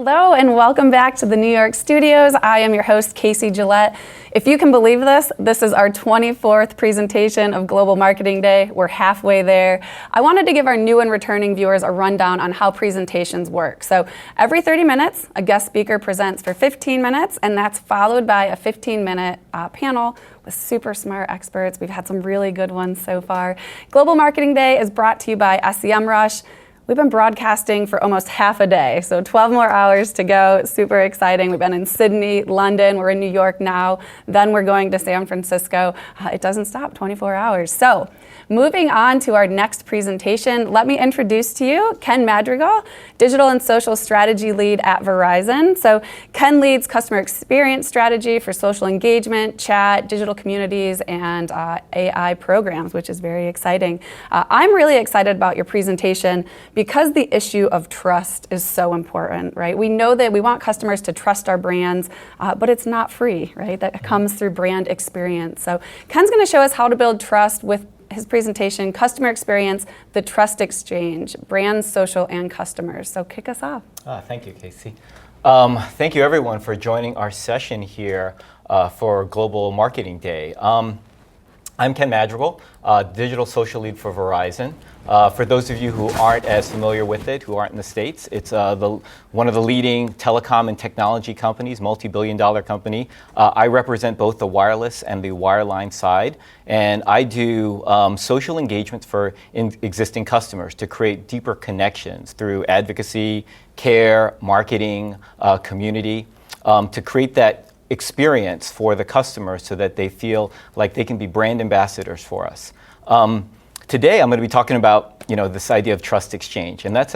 Hello and welcome back to the New York studios. I am your host, Casey Gillette. If you can believe this is our 24th presentation of Global Marketing Day. We're halfway there. I wanted to give our new and returning viewers a rundown on how presentations work. So every 30 minutes, a guest speaker presents for 15 minutes, and that's followed by a 15-minute panel with super smart experts. We've had some really good ones so far. Global Marketing Day is brought to you by Semrush. We've been broadcasting for almost half a day, so 12 more hours to go. It's super exciting. We've been in Sydney, London, we're in New York now, then we're going to San Francisco. It doesn't stop, 24 hours. So moving on to our next presentation, let me introduce to you Ken Madrigal, Digital and Social Strategy Lead at Verizon. So Ken leads customer experience strategy for social engagement, chat, digital communities, and AI programs, which is very exciting. I'm really excited about your presentation because the issue of trust is so important, right? We know that we want customers to trust our brands, but it's not free, right? That comes through brand experience. So Ken's going to show us how to build trust with his presentation, Customer Experience, the Trust Exchange, brands, social, and customers. So kick us off. Thank you, Casey. Thank you, everyone, for joining our session here for Global Marketing Day. I'm Ken Madrigal, Digital Social Lead for Verizon. For those of you who aren't as familiar with it, who aren't in the States, it's one of the leading telecom and technology companies, multi-billion-dollar company. I represent both the wireless and the wireline side, and I do social engagements for existing customers to create deeper connections through advocacy, care, marketing, community, to create that experience for the customer so that they feel like they can be brand ambassadors for us. Today I'm going to be talking about this idea of trust exchange, and that's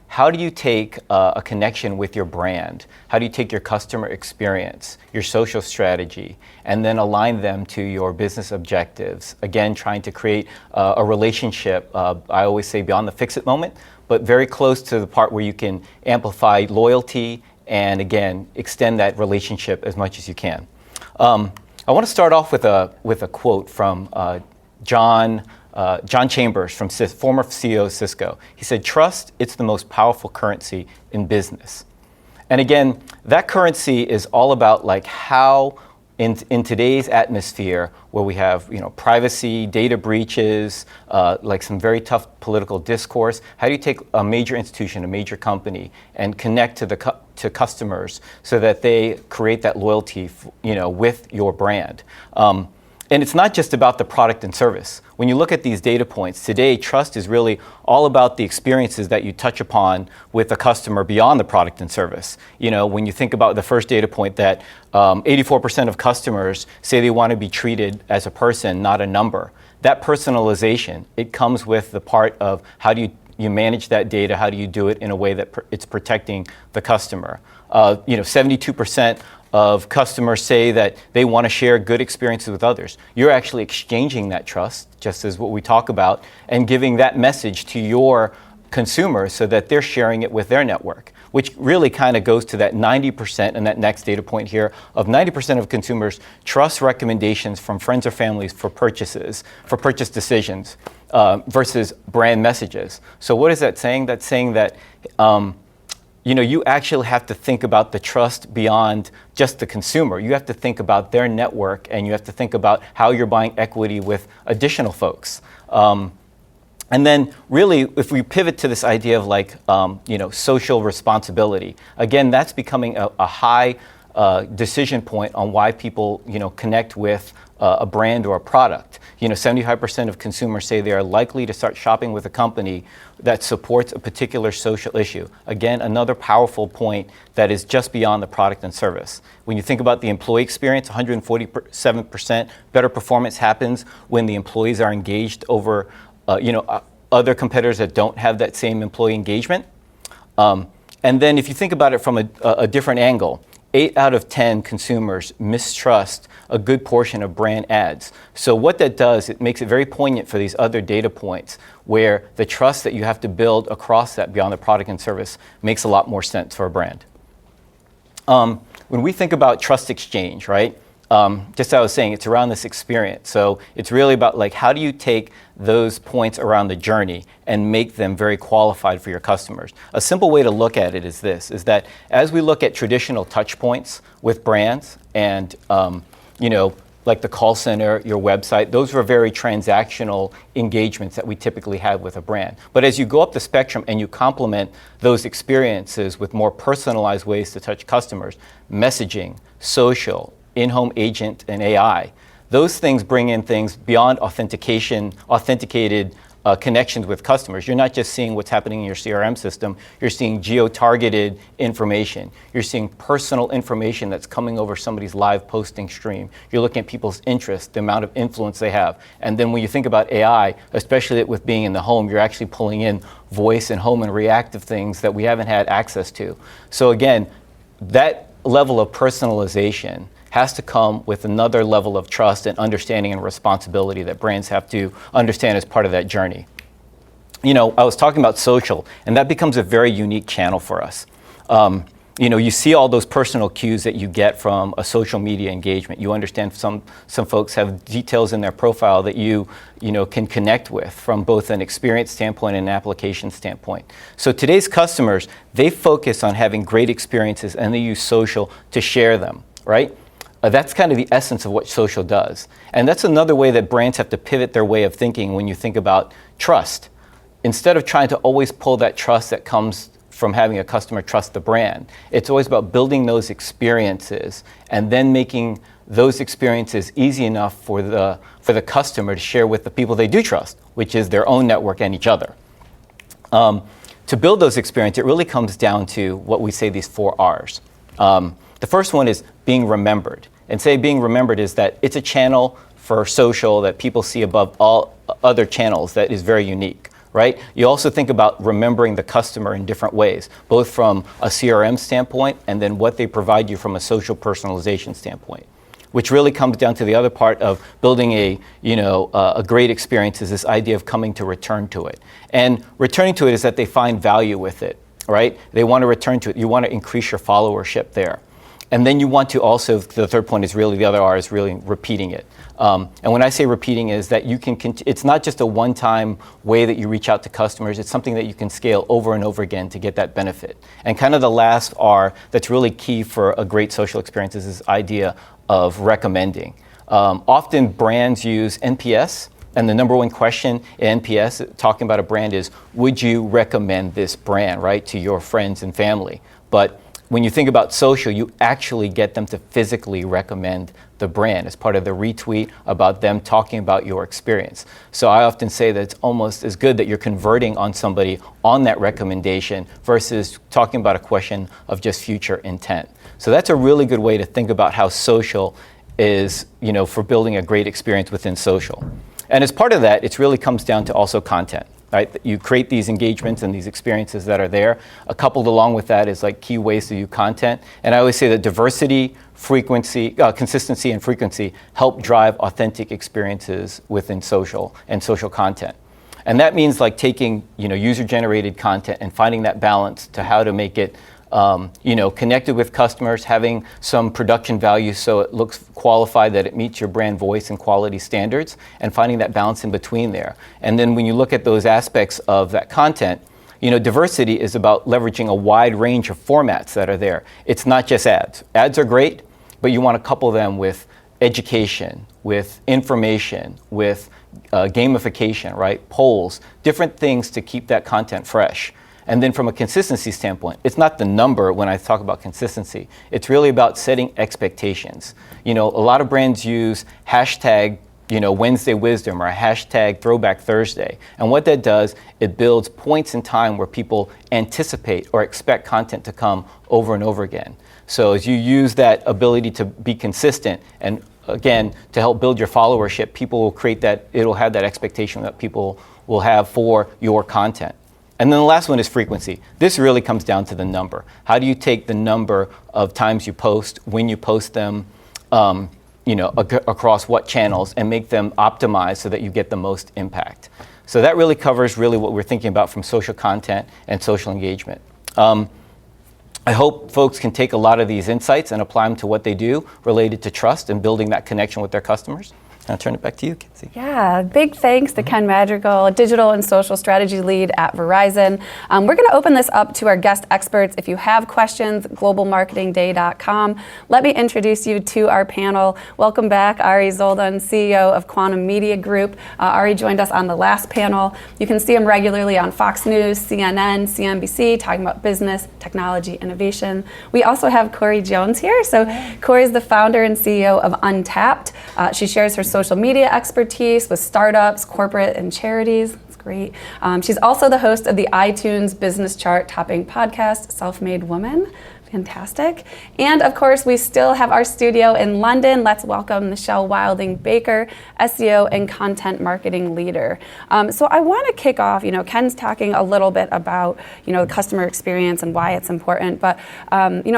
how do you take a connection with your brand? How do you take your customer experience, your social strategy, and then align them to your business objectives? Again, trying to create a relationship, I always say beyond the fix-it moment, but very close to the part where you can amplify loyalty and again, extend that relationship as much as you can. I want to start off with a quote from John Chambers, from former CEO of Cisco. He said, "Trust, it's the most powerful currency in business." And again, that currency is all about how in today's atmosphere where we have privacy, data breaches, some very tough political discourse, how do you take a major institution, a major company, and connect to customers so that they create that loyalty with your brand? And it's not just about the product and service. When you look at these data points, today trust is really all about the experiences that you touch upon with a customer beyond the product and service. When you think about the first data point that 84% of customers say they want to be treated as a person, not a number. That personalization, it comes with the part of how do you manage that data, how do you do it in a way that it's protecting the customer. 72% of customers say that they want to share good experiences with others. You're actually exchanging that trust, just as what we talk about, and giving that message to your consumers so that they're sharing it with their network, which really kind of goes to that 90%, and that next data point here, of 90% of consumers trust recommendations from friends or families for purchase decisions versus brand messages. So what is that saying? That's saying that you actually have to think about the trust beyond just the consumer. You have to think about their network, and you have to think about how you're buying equity with additional folks. And then really, if we pivot to this idea of social responsibility, again, that's becoming a high decision point on why people connect with a brand or a product. 75% of consumers say they are likely to start shopping with a company that supports a particular social issue. Again, another powerful point that is just beyond the product and service. When you think about the employee experience, 147% better performance happens when the employees are engaged over other competitors that don't have that same employee engagement. And then if you think about it from a different angle, 8 out of 10 consumers mistrust a good portion of brand ads. So what that does, it makes it very poignant for these other data points where the trust that you have to build across that beyond the product and service makes a lot more sense for a brand. When we think about trust exchange, right? just as I was saying, it's around this experience. So it's really about like, how do you take those points around the journey and make them very qualified for your customers? A simple way to look at it is this, is that as we look at traditional touch points with brands and, like the call center, your website, those were very transactional engagements that we typically have with a brand. But as you go up the spectrum and you complement those experiences with more personalized ways to touch customers, messaging, social, in-home agent, and AI, those things bring in things beyond authenticated connections with customers. You're not just seeing what's happening in your CRM system, you're seeing geo-targeted information. You're seeing personal information that's coming over somebody's live posting stream. You're looking at people's interests, the amount of influence they have. And then when you think about AI, especially with being in the home, you're actually pulling in voice and home and reactive things that we haven't had access to. So again, that level of personalization has to come with another level of trust and understanding and responsibility that brands have to understand as part of that journey. I was talking about social, and that becomes a very unique channel for us. You see all those personal cues that you get from a social media engagement. You understand some folks have details in their profile that you can connect with from both an experience standpoint and an application standpoint. So today's customers, they focus on having great experiences and they use social to share them, right? That's kind of the essence of what social does. And that's another way that brands have to pivot their way of thinking when you think about trust. Instead of trying to always pull that trust that comes from having a customer trust the brand, it's always about building those experiences and then making those experiences easy enough for the customer to share with the people they do trust, which is their own network and each other. To build those experiences, it really comes down to what we say these 4 R's. The first one is being remembered. And say being remembered is that it's a channel for social that people see above all other channels that is very unique, right? You also think about remembering the customer in different ways, both from a CRM standpoint and then what they provide you from a social personalization standpoint, which really comes down to the other part of building a great experience is this idea of coming to return to it. And returning to it is that they find value with it, right? They want to return to it. You want to increase your followership there. And then you want to also, the third point is really, the other R is really repeating it. And when I say repeating is that you can, it's not just a one-time way that you reach out to customers, it's something that you can scale over and over again to get that benefit. And kind of the last R that's really key for a great social experience is this idea of recommending. Often brands use NPS, and the number one question in NPS, talking about a brand, is would you recommend this brand, right, to your friends and family? But when you think about social, you actually get them to physically recommend the brand as part of the retweet about them talking about your experience. So I often say that it's almost as good that you're converting on somebody on that recommendation versus talking about a question of just future intent. So that's a really good way to think about how social is, for building a great experience within social. And as part of that, it really comes down to also content. Right? You create these engagements and these experiences that are there. Coupled along with that is like key ways to do content. And I always say that diversity, frequency, consistency, and frequency help drive authentic experiences within social and social content. And that means like taking user-generated content and finding that balance to how to make it connected with customers, having some production value so it looks qualified, that it meets your brand voice and quality standards, and finding that balance in between there. And then when you look at those aspects of that content, diversity is about leveraging a wide range of formats that are there. It's not just ads. Ads are great, but you want to couple them with education, with information, with gamification, right? Polls, different things to keep that content fresh. And then from a consistency standpoint, it's not the number when I talk about consistency. It's really about setting expectations. A lot of brands use hashtag, Wednesday Wisdom or a hashtag Throwback Thursday. And what that does, it builds points in time where people anticipate or expect content to come over and over again. So as you use that ability to be consistent and again, to help build your followership, people will create that, it'll have that expectation that people will have for your content. And then the last one is frequency. This really comes down to the number. How do you take the number of times you post, when you post them, across what channels, and make them optimized so that you get the most impact? So that really covers what we're thinking about from social content and social engagement. I hope folks can take a lot of these insights and apply them to what they do related to trust and building that connection with their customers. I'll turn it back to you, Casey. Yeah, big thanks to Ken Madrigal, Digital and Social Strategy Lead at Verizon. We're going to open this up to our guest experts. If you have questions, globalmarketingday.com. Let me introduce you to our panel. Welcome back, Ari Zoldan, CEO of Quantum Media Group. Ari joined us on the last panel. You can see him regularly on Fox News, CNN, CNBC, talking about business, technology, innovation. We also have Corey Jones here. So Corey is the founder and CEO of Untapped. She shares her social media expertise with startups, corporate, and charities. It's great. She's also the host of the iTunes Business Chart topping podcast, Self-Made Woman. Fantastic. And of course, we still have our studio in London. Let's welcome Michelle Wilding-Baker, SEO and content marketing leader. So I want to kick off, Ken's talking a little bit about, the customer experience and why it's important. But,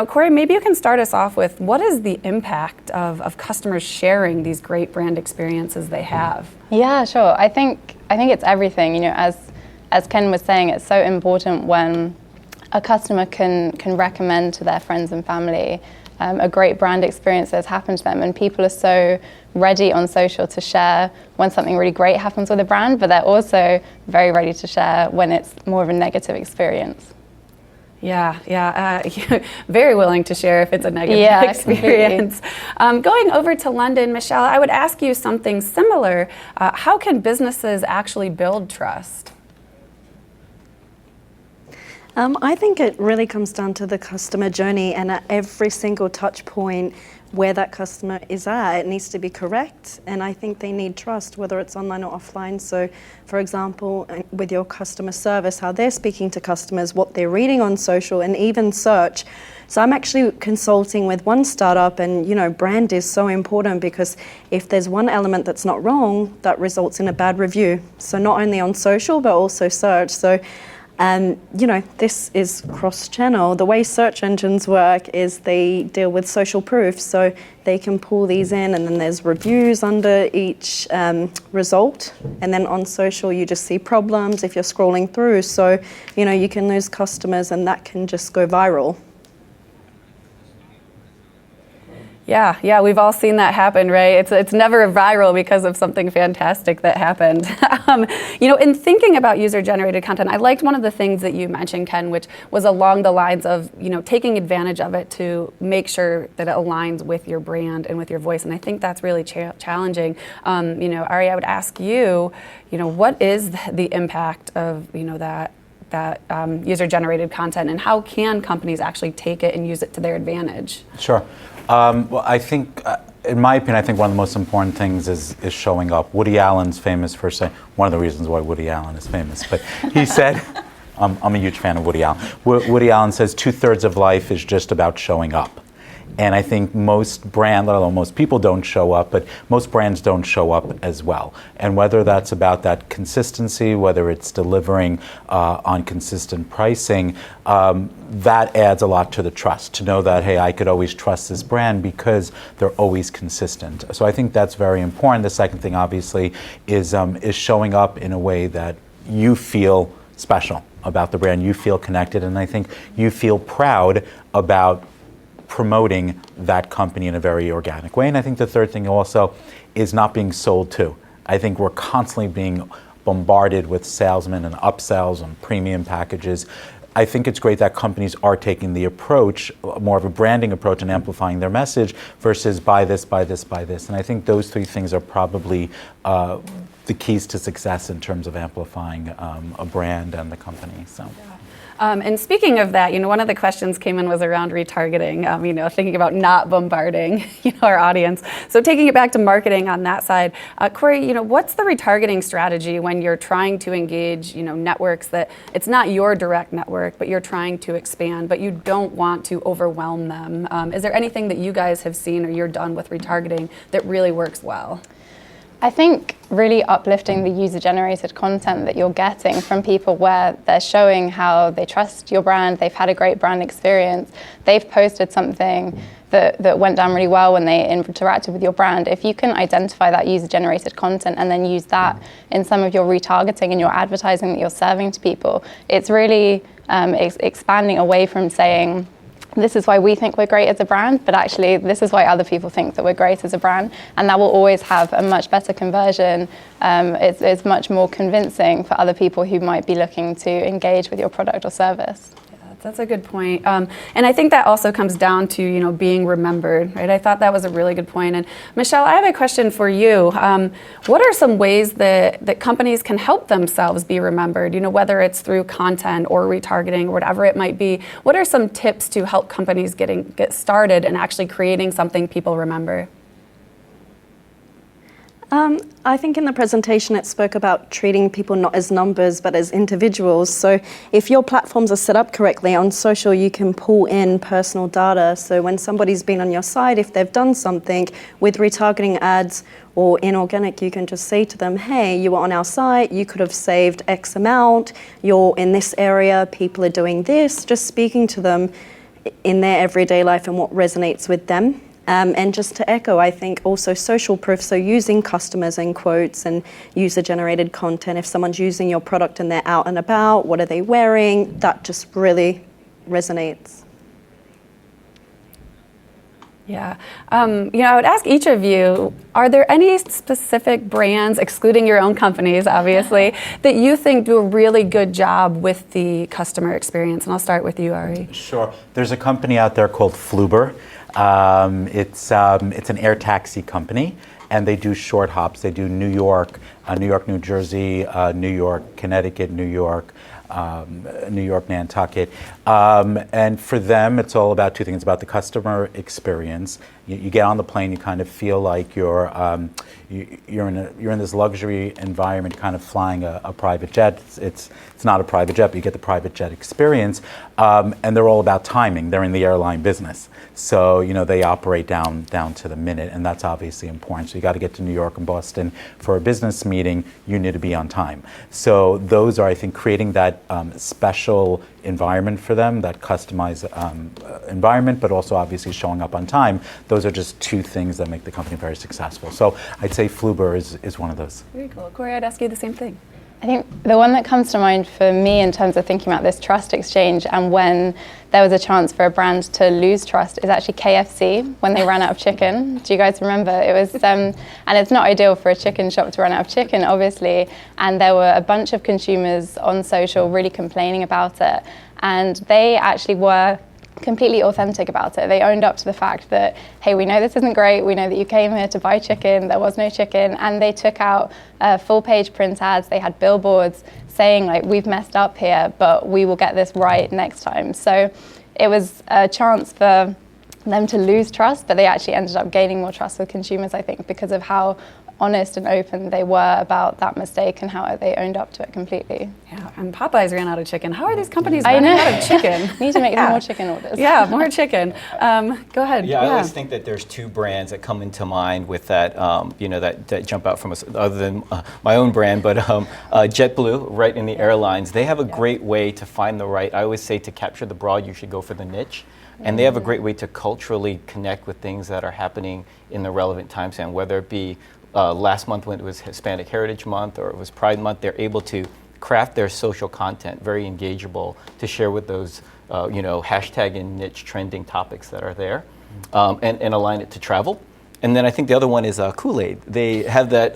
Corey, maybe you can start us off with what is the impact of customers sharing these great brand experiences they have? Yeah, sure. I think it's everything. As Ken was saying, it's so important when a customer can recommend to their friends and family a great brand experience that's happened to them, and people are so ready on social to share when something really great happens with a brand, but they're also very ready to share when it's more of a negative experience. Yeah, very willing to share if it's a negative experience. Going over to London, Michelle, I would ask you something similar. How can businesses actually build trust? I think it really comes down to the customer journey, and at every single touch point where that customer is at, it needs to be correct. And I think they need trust, whether it's online or offline. So, for example, with your customer service, how they're speaking to customers, what they're reading on social, and even search. So I'm actually consulting with one startup, and brand is so important because if there's one element that's not wrong, that results in a bad review. So not only on social, but also search. So this is cross-channel. The way search engines work is they deal with social proof, so they can pull these in, and then there's reviews under each result. And then on social, you just see problems if you're scrolling through. So, you can lose customers, and that can just go viral. Yeah, we've all seen that happen, right? It's never viral because of something fantastic that happened. In thinking about user-generated content, I liked one of the things that you mentioned, Ken, which was along the lines of, taking advantage of it to make sure that it aligns with your brand and with your voice. And I think that's really challenging. Ari, I would ask you, what is the impact of, that user-generated content, and how can companies actually take it and use it to their advantage? Sure. Well, I think, in my opinion, I think one of the most important things is showing up. Woody Allen's famous for saying, one of the reasons why Woody Allen is famous, but he said, I'm a huge fan of Woody Allen. Woody Allen says 2/3 of life is just about showing up. And I think most people don't show up, but most brands don't show up as well. And whether that's about that consistency, whether it's delivering on consistent pricing, that adds a lot to the trust, to know that, hey, I could always trust this brand because they're always consistent. So I think that's very important. The second thing, obviously, is showing up in a way that you feel special about the brand, you feel connected, and I think you feel proud about promoting that company in a very organic way. And I think the third thing also is not being sold to. I think we're constantly being bombarded with salesmen and upsells and premium packages. I think it's great that companies are taking the approach, more of a branding approach, and amplifying their message versus buy this, buy this, buy this. And I think those three things are probably the keys to success in terms of amplifying a brand and the company. So. And speaking of that, one of the questions came in was around retargeting, thinking about not bombarding, our audience. So taking it back to marketing on that side, Corey, what's the retargeting strategy when you're trying to engage, networks that it's not your direct network, but you're trying to expand, but you don't want to overwhelm them? Is there anything that you guys have seen or you're done with retargeting that really works well? I think really uplifting the user-generated content that you're getting from people where they're showing how they trust your brand, they've had a great brand experience, they've posted something that went down really well when they interacted with your brand. If you can identify that user-generated content and then use that in some of your retargeting and your advertising that you're serving to people, it's really expanding away from saying, this is why we think we're great as a brand, but actually this is why other people think that we're great as a brand, and that will always have a much better conversion. It's much more convincing for other people who might be looking to engage with your product or service. That's a good point. And I think that also comes down to, being remembered, right? I thought that was a really good point. And Michelle, I have a question for you. What are some ways that companies can help themselves be remembered, whether it's through content or retargeting or whatever it might be? What are some tips to help companies get started and actually creating something people remember? I think in the presentation it spoke about treating people not as numbers but as individuals. So if your platforms are set up correctly on social, you can pull in personal data. So when somebody's been on your site, if they've done something with retargeting ads or inorganic, you can just say to them, hey, you were on our site, you could have saved X amount, you're in this area, people are doing this, just speaking to them in their everyday life and what resonates with them. And just to echo, I think also social proof, so using customers in quotes and user-generated content. If someone's using your product and they're out and about, what are they wearing? That just really resonates. Yeah. I would ask each of you, are there any specific brands, excluding your own companies, obviously, that you think do a really good job with the customer experience? And I'll start with you, Ari. Sure. There's a company out there called Fluber. It's an air taxi company, and they do short hops. They do New York, New Jersey, New York, Connecticut, New York, Nantucket. And for them, it's all about two things, about the customer experience. You get on the plane, you kind of feel like you're in this luxury environment, kind of flying a private jet. It's not a private jet, but you get the private jet experience. And they're all about timing. They're in the airline business, so they operate down to the minute, and that's obviously important. So you got to get to New York and Boston for a business meeting. You need to be on time. So those are, I think, creating that special environment for them, that customized environment, but also obviously showing up on time. Those are just two things that make the company very successful. So I'd say Fluber is one of those. Very cool. Corey, I'd ask you the same thing. I think the one that comes to mind for me in terms of thinking about this trust exchange and when there was a chance for a brand to lose trust is actually KFC when they ran out of chicken. Do you guys remember? It was, and it's not ideal for a chicken shop to run out of chicken, obviously. And there were a bunch of consumers on social really complaining about it. And they actually were completely authentic about it. They owned up to the fact that, hey, we know this isn't great. We know that you came here to buy chicken. There was no chicken. And they took out full page print ads. They had billboards saying, like, we've messed up here, but we will get this right next time. So it was a chance for them to lose trust, but they actually ended up gaining more trust with consumers, I think, because of how honest and open they were about that mistake and how they owned up to it completely. Yeah, and Popeyes ran out of chicken. How are these companies running out of chicken? Need to make more chicken orders. Yeah, more chicken. Go ahead. Yeah, I always think that there's two brands that come into mind with that, that jump out from us, other than my own brand, but JetBlue, right, in the airlines. They have a great way to find the right, I always say to capture the broad, you should go for the niche. And they have a great way to culturally connect with things that are happening in the relevant time span, whether it be last month when it was Hispanic Heritage Month or it was Pride Month. They're able to craft their social content very engageable to share with those, hashtag and niche trending topics that are there, and align it to travel. And then I think the other one is KoolAid. They have that,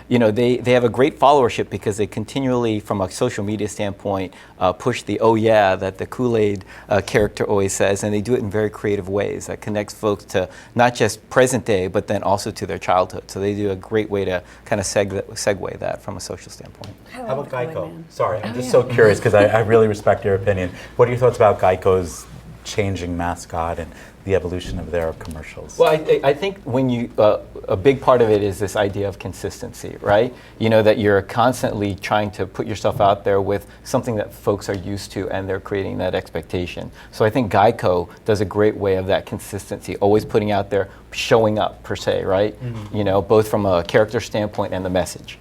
they have a great followership because they continually, from a social media standpoint, push the "oh yeah" that the KoolAid character always says, and they do it in very creative ways that connects folks to not just present day, but then also to their childhood. So they do a great way to kind of segue that from a social standpoint. How about Geico? Sorry, I'm just so curious because I really respect your opinion. What are your thoughts about Geico's changing mascot and the evolution of their commercials? Well, I think when you, a big part of it is this idea of consistency, right? That you're constantly trying to put yourself out there with something that folks are used to and they're creating that expectation. So I think Geico does a great way of that consistency, always putting out there, showing up per se, right? Mm-hmm. Both from a character standpoint and the message.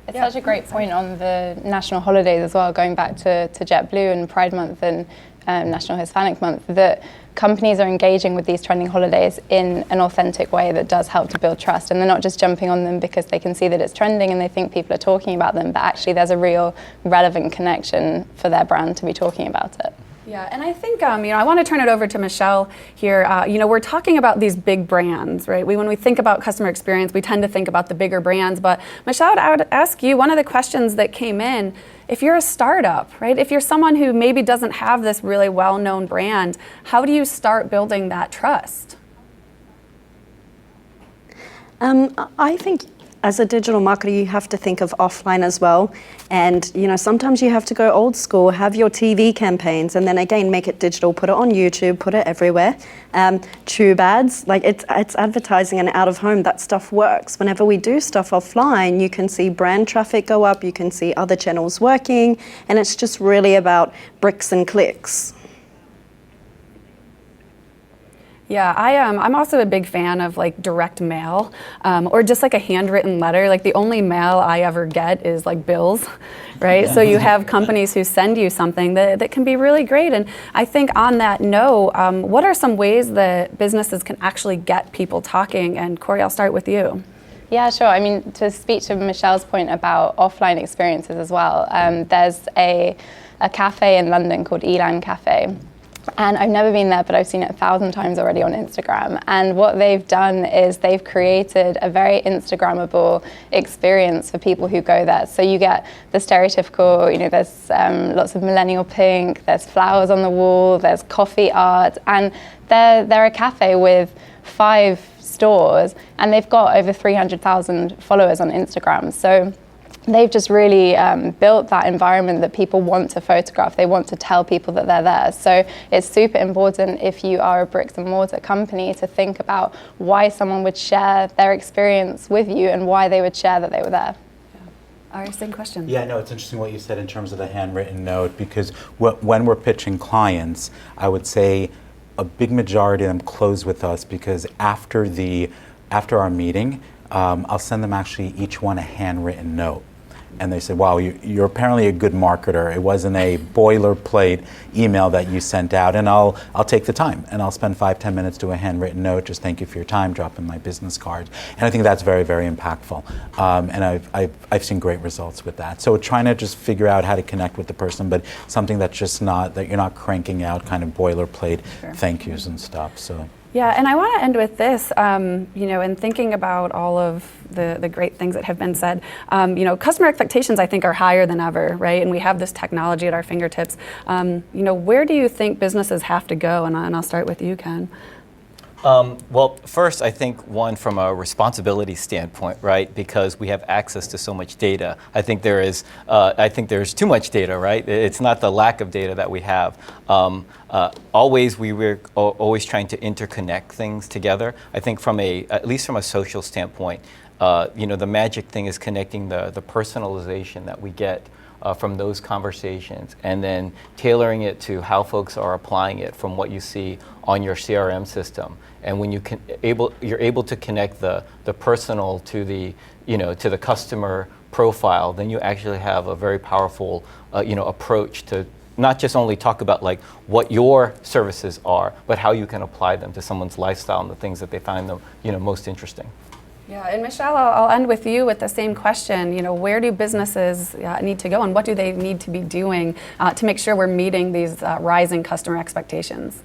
It's such a great point on the national holidays as well, going back to JetBlue and Pride Month and National Hispanic Month, that companies are engaging with these trending holidays in an authentic way that does help to build trust. And they're not just jumping on them because they can see that it's trending and they think people are talking about them, but actually there's a real relevant connection for their brand to be talking about it. Yeah, and I think I want to turn it over to Michelle here. We're talking about these big brands, right? When we think about customer experience, we tend to think about the bigger brands. But Michelle, I would ask you, one of the questions that came in, if you're a startup, right? If you're someone who maybe doesn't have this really well-known brand, how do you start building that trust? I think as a digital marketer, you have to think of offline as well. And, sometimes you have to go old school, have your TV campaigns, and then again, make it digital, put it on YouTube, put it everywhere. Tube ads, like it's advertising and out of home, that stuff works. Whenever we do stuff offline, you can see brand traffic go up, you can see other channels working, and it's just really about bricks and clicks. Yeah, I'm also a big fan of like direct mail or just like a handwritten letter. Like the only mail I ever get is like bills, right? So you have companies who send you something that can be really great. And I think on that note, what are some ways that businesses can actually get people talking? And Corey, I'll start with you. Yeah, sure. I mean, to speak to Michelle's point about offline experiences as well, there's a cafe in London called Elan Cafe. And I've never been there, but I've seen it 1,000 times already on Instagram. And what they've done is they've created a very Instagrammable experience for people who go there. So you get the stereotypical, there's lots of millennial pink, there's flowers on the wall, there's coffee art, and they're a cafe with 5 stores, and they've got over 300,000 followers on Instagram. So they've just really built that environment that people want to photograph. They want to tell people that they're there. So it's super important if you are a bricks and mortar company to think about why someone would share their experience with you and why they would share that they were there. Ari, same question. Yeah, no, it's interesting what you said in terms of the handwritten note, because when we're pitching clients, I would say a big majority of them close with us because after our meeting, I'll send them actually each one a handwritten note. And they said, wow, you're apparently a good marketer. It wasn't a boilerplate email that you sent out. And I'll take the time and I'll spend 5-10 minutes to a handwritten note. Just thank you for your time, drop in my business card. And I think that's very, very impactful. And I've seen great results with that. So trying to just figure out how to connect with the person, but something that's just that you're not cranking out kind of boilerplate thank yous and stuff. So. Yeah, and I want to end with this, in thinking about all of the great things that have been said, customer expectations I think are higher than ever, right? And we have this technology at our fingertips. Where do you think businesses have to go? And I'll start with you, Ken. Well, first, I think one from a responsibility standpoint, right? Because we have access to so much data. I think there's too much data, right? It's not the lack of data that we have. We were always trying to interconnect things together. I think at least from a social standpoint, the magic thing is connecting the personalization that we get from those conversations and then tailoring it to how folks are applying it from what you see on your CRM system. And when you're able to connect the personal to the customer profile, then you actually have a very powerful approach to not just only talk about like what your services are, but how you can apply them to someone's lifestyle and the things that they find them most interesting. Yeah, and Michelle, I'll end with you with the same question. Where do businesses need to go, and what do they need to be doing to make sure we're meeting these rising customer expectations?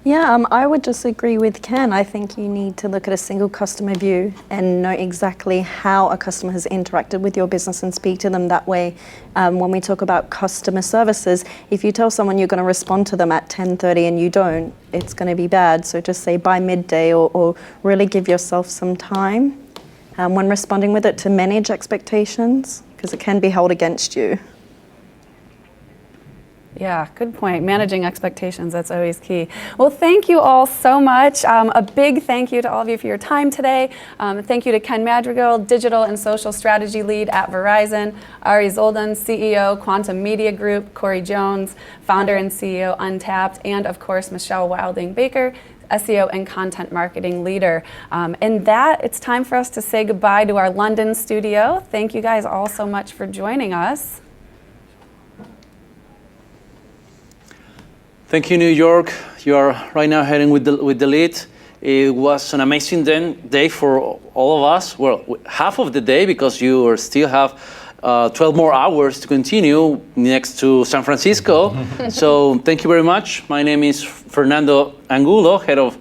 Yeah, I would just agree with Ken. I think you need to look at a single customer view and know exactly how a customer has interacted with your business and speak to them that way. When we talk about customer services, if you tell someone you're going to respond to them at 10:30 and you don't, it's going to be bad. So just say by midday or really give yourself some time when responding with it to manage expectations, because it can be held against you. Yeah, good point. Managing expectations, that's always key. Well, thank you all so much. A big thank you to all of you for your time today. Thank you to Ken Madrigal, Digital and Social Strategy Lead at Verizon, Ari Zoldan, CEO, Quantum Media Group, Corey Jones, Founder and CEO, Untapped, and of course, Michelle Wilding-Baker, SEO and Content Marketing Leader. And that, it's time for us to say goodbye to our London studio. Thank you guys all so much for joining us. Thank you, New York. You are right now heading with the lead. It was an amazing day for all of us. Well, half of the day because you still have 12 more hours to continue next to San Francisco. So thank you very much. My name is Fernando Angulo, head of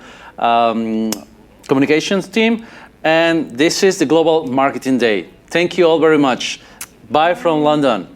communications team, and this is the Global Marketing Day. Thank you all very much. Bye from London.